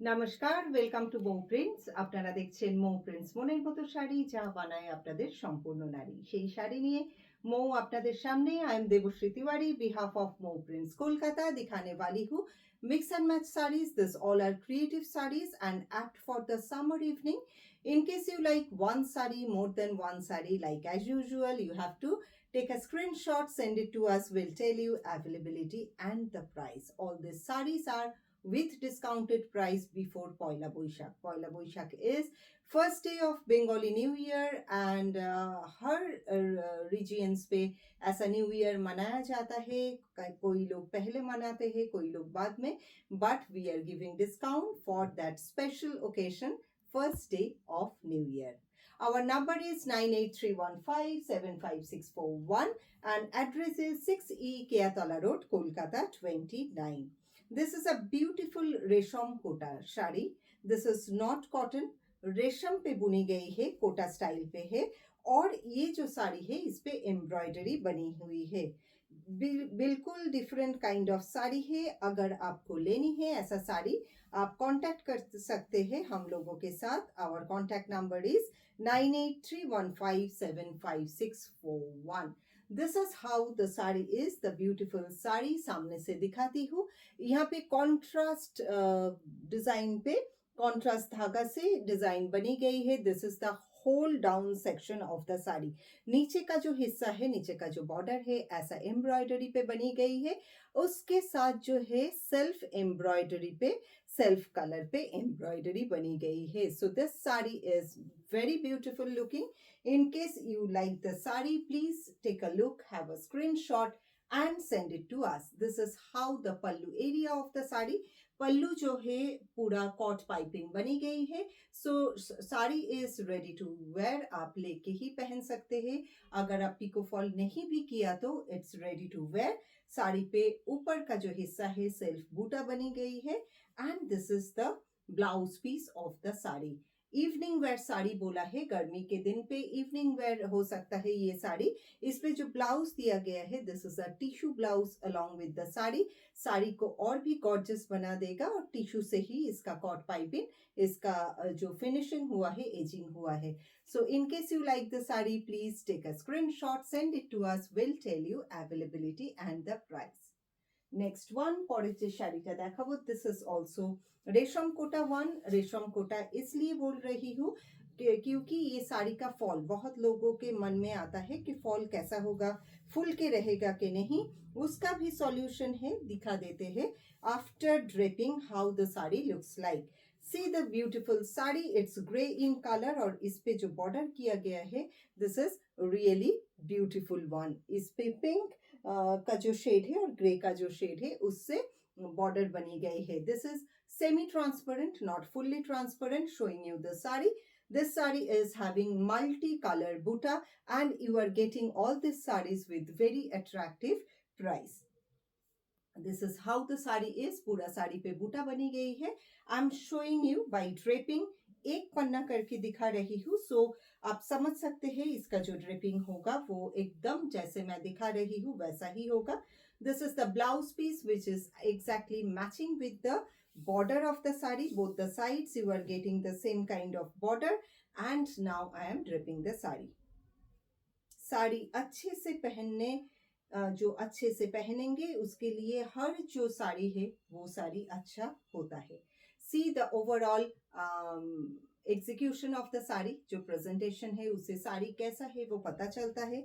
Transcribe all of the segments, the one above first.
নমস্কার, welcome to Mou prints. আপনারা দেখছেন মৌ প্রিন্টস মনের মতো শাড়ি, যা বানায় আপনাদের সম্পূর্ণ নারী। সেই শাড়ি নিয়ে মৌ আপনাদের সামনে। I am Debashree Tiwari, behalf of Mau prints Kolkata, दिखाने वाली हूँ mix and match saris. This all are creative saris and act for the summer evening. In case you like one saree, more than one saree, like as usual, you have to take a screenshot, send it to us. We'll tell you availability and the price. All these sarees are with discounted price before Poila Boishak. Poila Boishak is first day of Bengali New Year and her regions पे ऐसा new year मनाया जाता है। कोई लोग पहले मनाते हैं, कोई लोग बाद में, but we are giving discount for that special occasion, first day of New Year. Our number is 9831575641 and address is 6E Keatala Road, Kolkata 29. This is a beautiful रेशम Kota sari. This is not cotton. रेशम पे बुनी गई है, Kota style पे है। और ये जो साड़ी है इस पे एम्ब्रॉयडरी बनी हुई है। बिल्कुल डिफरेंट काइंड ऑफ साड़ी है। अगर आपको लेनी है ऐसा साड़ी, आप कांटेक्ट कर सकते हैं हम लोगों के साथ। Our contact number is 9831575641। This is how the sari is, the beautiful sari. सामने से दिखाती हूँ। यहाँ पे कॉन्ट्रास्ट डिजाइन पे कॉन्ट्रास्ट धागा से डिजाइन बनी गई है। This is the whole down section of the sari. नीचे का जो हिस्सा है, नीचे का जो बॉर्डर है, ऐसा एम्ब्रॉयडरी पे बनी गई है। उसके साथ जो है सेल्फ एम्ब्रॉयडरी पे, सेल्फ कलर पे एम्ब्रॉयडरी बनी गई है। So this sari is very beautiful looking. In case you like the saree, please take a look, have a screenshot and send it to us. This is how the pallu area of the saree. Pallu जो है पूरा कॉट piping बनी गई है। So sari is ready to wear. आप लेके ही पहन सकते हैं। अगर आप पिको फॉल नहीं भी किया तो it's ready to wear. Sari पे ऊपर का जो हिस्सा है सेल्फ बूटा बनी गई है and this is the blouse piece of the sari. Evening wear sari बोला है, गर्मी के दिन पे इवनिंग वेयर हो सकता है ये साड़ी। इस पे जो ब्लाउज दिया गया है, this is a tissue blouse along with the sari. Sari को और भी गॉर्जियस बना देगा और टिश्यू से ही इसका कॉट पाइपिंग, इसका जो फिनिशिंग हुआ है, एजिंग हुआ है। So in case you like the sari, please take a screenshot, send it to us, will tell you availability and the price. Next one, পরের যে শাড়িটা দেখাবো, दिस इज ऑल्सो रेशम कोटा वन। रेशम कोटा इसलिए बोल रही हूँ क्योंकि ये साड़ी का फॉल बहुत लोगों के मन में आता है कि फॉल कैसा होगा, फुल के रहेगा कि नहीं। उसका भी सॉल्यूशन है, दिखा देते हैं after draping how the sari looks like. See the beautiful sari, it's grey in colour और इस पे जो बॉर्डर किया गया है, this is really beautiful one. इस पे पिंक का जो शेड है और ग्रे का जो शेड है उससे बॉर्डर बनी गई है। This is semi transparent, not fully transparent, showing you the sari. This saree is having multi-color butta and you are getting all these sarees with very attractive price. This is how the saree is. पूरा साड़ी पे बूटा बनी गई है। I am showing you by draping, एक पन्ना करके दिखा रही हूँ। सो आप समझ सकते हैं इसका जो ड्रेपिंग होगा वो एकदम जैसे मैं दिखा रही हूँ वैसा ही होगा। This is the blouse piece which is exactly matching with the border of the saree. Both the sides you are getting the same kind of border and now I am dripping the saree. Sari अच्छे से पहनने, जो अच्छे से पहनेंगे उसके लिए हर जो साड़ी है वो साड़ी अच्छा होता है। See the overall execution of the sari, जो प्रेजेंटेशन है उससे साड़ी कैसा है वो पता चलता है।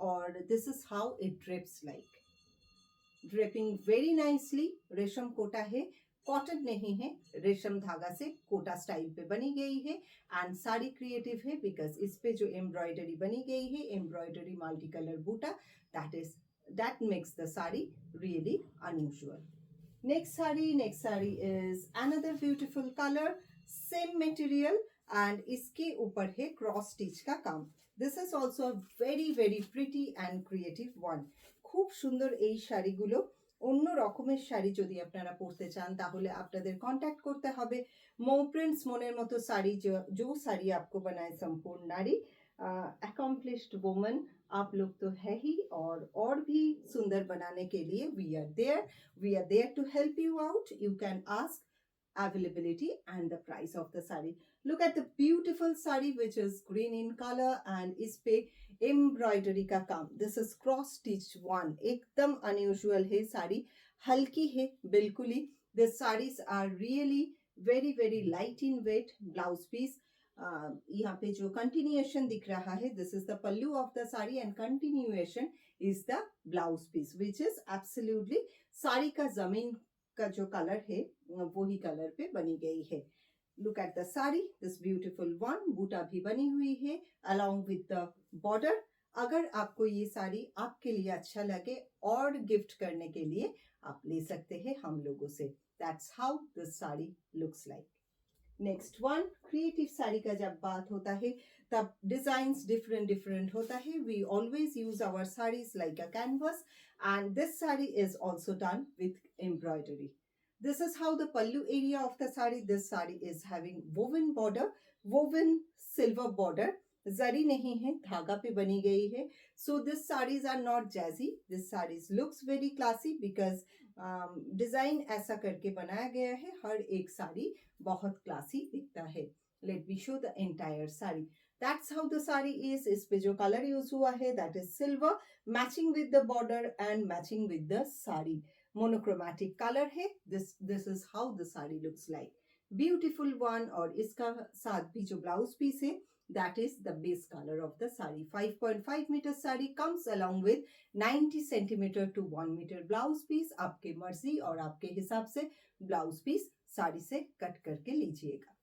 और this is how it drips like, draping very nicely. रेशम कोटा है, कॉटन नहीं है, रेशम धागा से कोटा स्टाइल पे बनी गई है एंड साड़ी क्रिएटिव है बिकॉज इस पे जो एम्ब्रॉयडरी बनी गई है, एम्ब्रॉयडरी मल्टी कलर बूटा, that makes the sari really unusual. Next sari is another beautiful colour, same material and इसके ऊपर है क्रॉस स्टिच का काम। This is also very very pretty and creative one. खूब সুন্দর এই শাড়িগুলো। অন্য রকমের শাড়ি যদি আপনারা পরতে চান তাহলে আপনাদের কন্ট্যাক্ট করতে হবে মৌ প্রিন্টস মনের মতো শাড়ি, जो साड़ी आपको बनाए संपूर्ण नारी। अकम्प्लिश्ड वुमन आप लोग तो है ही, और भी सुंदर बनाने के लिए we are there to help you out. You can ask availability and the price of the sari. Look at the beautiful sari which is green in color and इस पे embroidery का काम. This is cross stitched one. एकदम unusual है साड़ी, हल्की है बिल्कुल ही. The sarees are really very very light in weight. Blouse piece यहाँ पे जो continuation दिख रहा है, this is the pallu of the sari and continuation is the blouse piece which is absolutely sari का जमीन का जो कलर है वही कलर पे बनी गई है. Look at the sari, this beautiful one. बूटा भी बनी हुई है along with the border. अगर आपको ये साड़ी आपके लिए अच्छा लगे और गिफ्ट करने के लिए आप ले सकते हैं हम लोगों से. That's how this sari looks like. Next one, creative sari का जब बात होता है तब डिजाइन्स डिफरेंट डिफरेंट होता है. We always use our saris like a canvas and this sari is also done with embroidery. This is how the pallu area of the sari. This sari is having woven border, woven silver border. जरी नहीं है, धागा पे बनी गई है. So this sarees are not jazzy. This sarees looks very classy because design ऐसा करके बनाया गया है. हर एक साड़ी बहुत क्लासी दिखता है. Let me show the entire sari. That's how the sari is. इस पे जो कलर यूज हुआ है that is silver, matching with the border and matching with the sari. Monochromatic colour है. This is how the sari looks like. Beautiful one. और इसका साथ भी जो ब्लाउज पीस है that is the base color of the sari. 5.5 meter sari comes along with 90 centimeter to 1 meter blouse piece. आपके मर्जी और आपके हिसाब से ब्लाउज पीस साड़ी से कट करके लीजिएगा.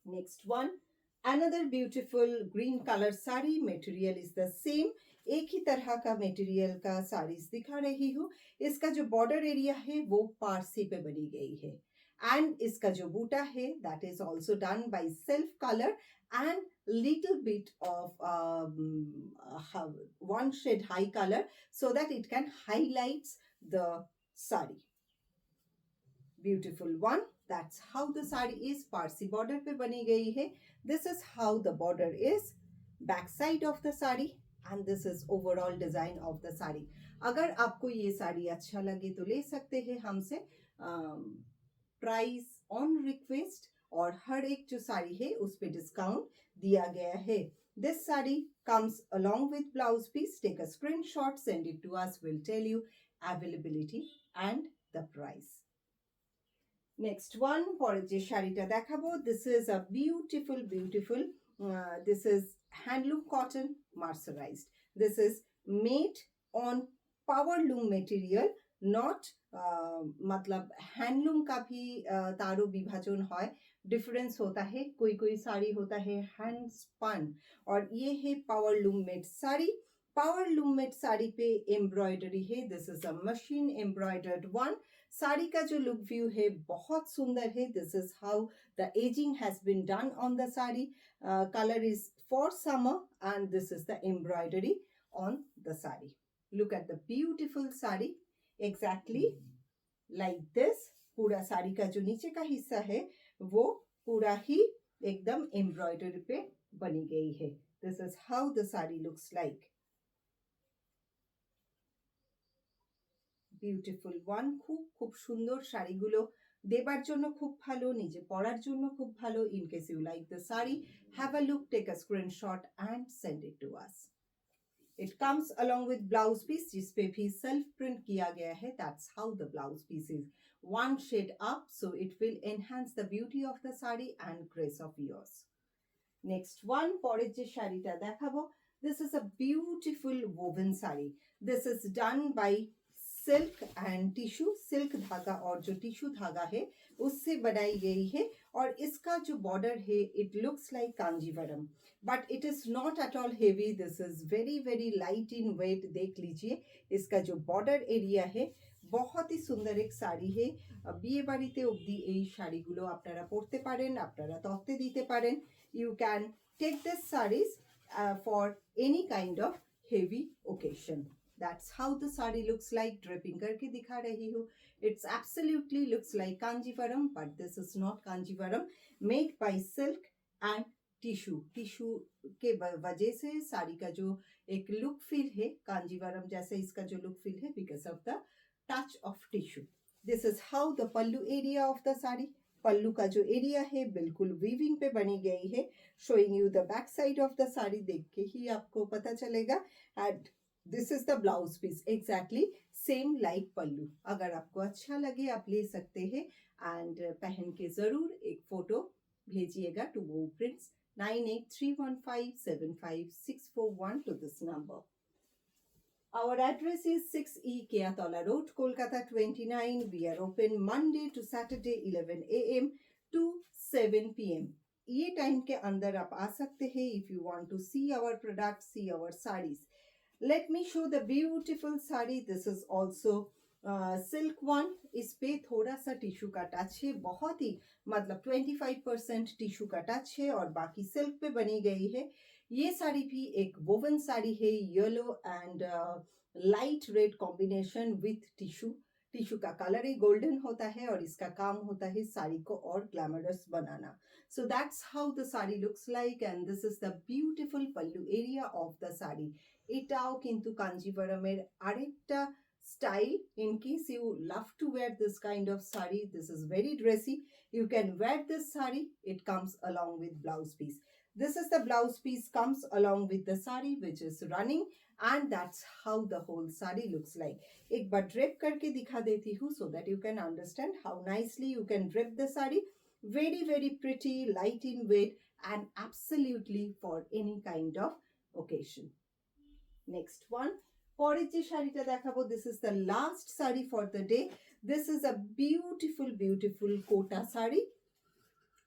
Next one, another beautiful green color sari. Material is the same. एक ही तरह का मटेरियल का साड़ीज दिखा रही हूँ. इसका जो बॉर्डर एरिया है वो पारसी पे बनी गई है एंड इसका जो बूटा है that is also done by self color and little bit of one shade high color so that it can highlights the sari. Beautiful one. That's how the sari is. Parsi border पे बनी गई है. This is how the border is. Back side of the sari and this is overall design of the sari. अगर आपको ये साड़ी अच्छा लगे तो ले सकते हैं हमसे. प्राइस ऑन रिक्वेस्ट और हर एक जो साड़ी है उस पे डिस्काउंट दिया गया है. This sari comes along with blouse piece. Take a screenshot, send it to us. Will tell you availability and the price. Next one, পরের যে শাড়িটা দেখাবো, this is a beautiful beautiful, this is handloom cotton mercerised. This is made on powerloom material. Not मतलब handloom का भी तारो विभाजन है, difference होता है. कोई कोई साड़ी होता है हैंड स्पन और ये है powerloom made sari. Powerloom made sari पे एम्ब्रॉयडरी है. This is a machine embroidered one. Sari का जो लुक व्यू है बहुत सुंदर है. This is how the edging has been done on the sari. Colour is for summer and this is the embroidery on the sari. Look at the beautiful sari. Exactly like this. पूरा साड़ी का जो नीचे का हिस्सा है वो पूरा ही एकदम एम्ब्रॉयडरी पे बनी गई है. This is how the sari looks like. Beautiful one. খুব খুব সুন্দর. শাড়িগুলো দেবার জন্য খুব ভালো, নিজে পরার জন্য খুব ভালো. In case you like the sari, have a look, take a screenshot and send it to us. It comes along with blouse piece जिस पे भी self print किया गया है. That's how the blouse piece is. One shade up, so it will enhance the beauty of the sari and grace of yours. Next one, পরের যে শাড়িটা দেখাবো, this is a beautiful woven sari. This is done by silk and tissue. Silk धागा और जो tissue धागा है उससे बनाई गई है और इसका जो बॉर्डर है it looks like Kanjeevaram but it is not at all heavy. This is very very light in weight. देख लीजिए इसका जो बॉर्डर एरिया है बहुत ही सुंदर एक শাড়ি है. বিয়ে বাড়িতে অবধি এই শাড়িগুলো আপনারা পরতে পারেন, আপনারা তত্ত্বে দিতে পারেন. You can take this saris for any kind of heavy occasion. That's how the sari looks like. Draping करके दिखा रही हूँ. It's absolutely looks like Kanjivaram, but this is not Kanjivaram. Made by silk and tissue. Tissue के वजह से साड़ी का जो एक लुक फील है कांजीवरम जैसे इसका जो लुक फील है because of the touch of tissue. This is how the pallu area of the sari. Pallu का जो एरिया है बिल्कुल वीविंग पे बनी गई है. Showing you the back side of the sari, देख के ही आपको पता चलेगा. And this is the blouse piece, exactly same like pallu. अगर आपको अच्छा लगे आप ले सकते हैं. एंड पहन के जरूर एक फोटो भेजिएगा टू वो prints 9831575641 to this number. Our address is 6E Keatola Road, Kolkata 29. We are open Monday to Saturday 11 a.m. to 7 p.m. ये टाइम के अंदर आप आ सकते हैं if you want to see our products, see our sarees. Let me show the beautiful saree. This is also silk one. इस पे थोड़ा सा टिश्यू का टच है, बहुत ही मतलब 25% टिश्यू का टच है और बाकी सिल्क पे बनी गई है. ये साड़ी भी एक वोवन साड़ी है, yellow and light red combination with tissue. Tissue का कलर ही गोल्डन होता है और इसका काम होता है साड़ी को और glamorous banana. So that's how the sari looks like and this is the beautiful pallu area of the sari. এটাও কিন্তু কাঞ্জিভারমের আরেকটা style. In case you love to wear this kind of sari, this is very dressy, you can wear this sari. It comes along with blouse piece. This is the blouse piece comes along with the sari which is running, and that's how the whole sari looks like. एक बार drape करके दिखा देती हूँ so that you can understand how nicely you can drape the sari. Very very pretty, light in weight and absolutely for any kind of occasion. Next one, পরের যে শাড়িটা দেখাবো, this is the last saree for the day. This is a beautiful beautiful Kota sari,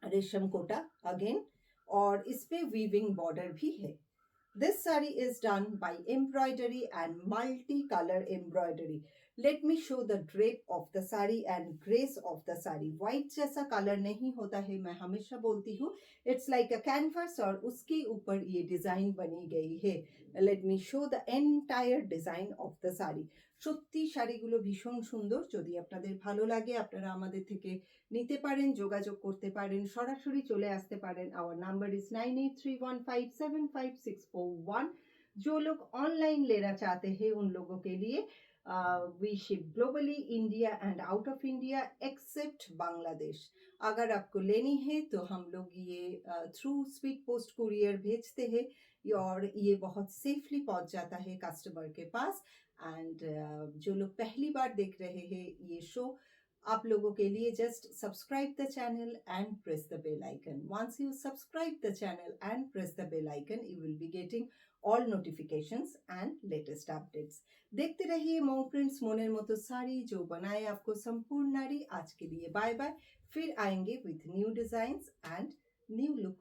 रेशम Kota again, और इस पे weaving border भी है. This saree is done by embroidery and multi-color embroidery. Let me show the drape of the saree and grace of the saree. White जैसा color नहीं होता है, मैं हमेशा बोलती हूँ. It's like a canvas और उसके ऊपर ये डिजाइन बनी गई है. Let me show the entire design of the saree. সত্যি শাড়িগুলো ভীষণ সুন্দর. যদি আপনাদের ভালো লাগে আপনারা আমাদের থেকে নিতে পারেন, যোগাযোগ করতে পারেন, সরাসরি চলে আসতে পারেন. Our number is 9831575641. जो लोग ऑनलाइन लेना चाहते हैं उन लोगों के लिए we ship globally, India and out of India except Bangladesh. अगर आपको लेनी है तो हम लोग ये थ्रू स्पीड पोस्ट कुरियर भेजते हैं और ये बहुत सेफली पहुंच जाता है कस्टमर के पास. एंड जो लोग पहली बार देख रहे हैं ये शो, आप लोगों के लिए just subscribe the channel and press the bell icon. Once you subscribe the channel and press the bell icon, you will be getting all notifications and latest updates. देखते रहिए मऊ प्रिंट्स, मोनेर मतो साड़ी जो बनाए आपको संपूर्ण नारी. आज के लिए बाय बाय. फिर आएंगे with new designs and new look